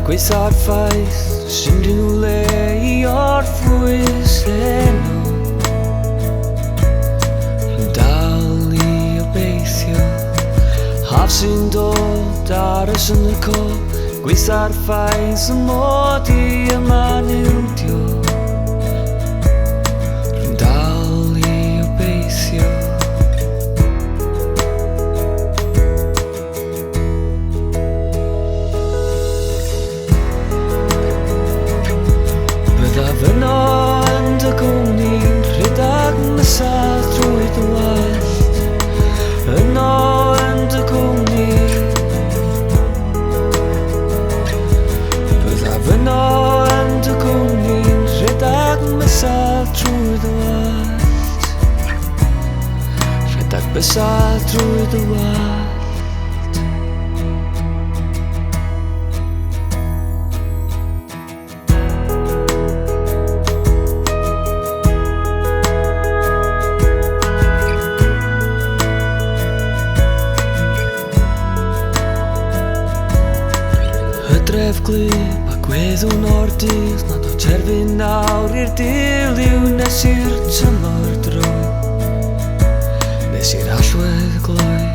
Gweithad ffaith, sy'n dyn nhw le I orffwys enw Rwy'n dal I obeithio Haf sy'n dod ar y synco Gweithad ffaith sy'n mod I yma niwdio Rwy'n dal I obeithio Fyno yn dy gwmni'n rhedag nesaf drwy dy wallt Yno yn dy gwmni Bydda fyno yn dy gwmni'n rhedag nesaf drwy dy wallt Rhedag besaf drwy dy wallt Dref glib a gweddwn o'r dydd Nad o terfyn nawr i'r diliw Nes i'r tymor dro Nes i'r allwedd gloi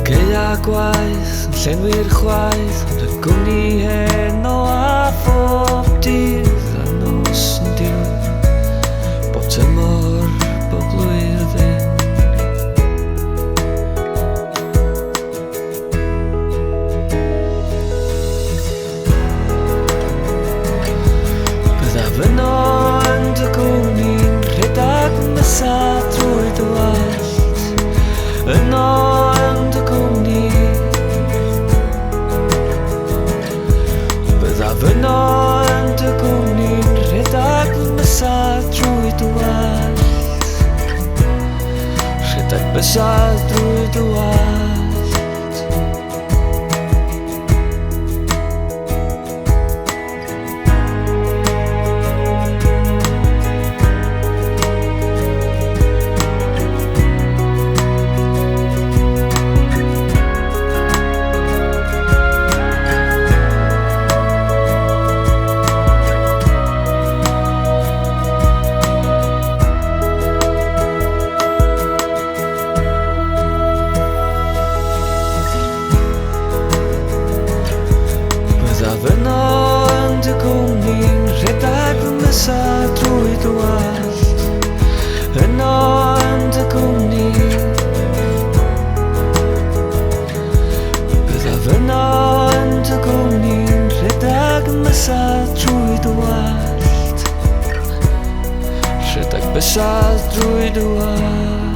Gaea gwaith yn llenwi'r chwaith Ond y gwmni heno a phob dydd a nos yn diwedd Bob tymor, bob blwyddyn Fyno yn dy gwmni'n rhedag nesaf drwy dy wallt Yno yn dy gwmni Bydda fyno yn dy gwmni'n rhedag nesaf drwy dy wallt Rhedag besaf drwy dy wallt Fyno yn dy gwmni'n rhedag nesaf drwy dy wallt Yno yn dy gwmni Bydda fyno yn dy gwmni'n rhedag nesaf drwy dy wallt Rhedag besaf drwy dy wallt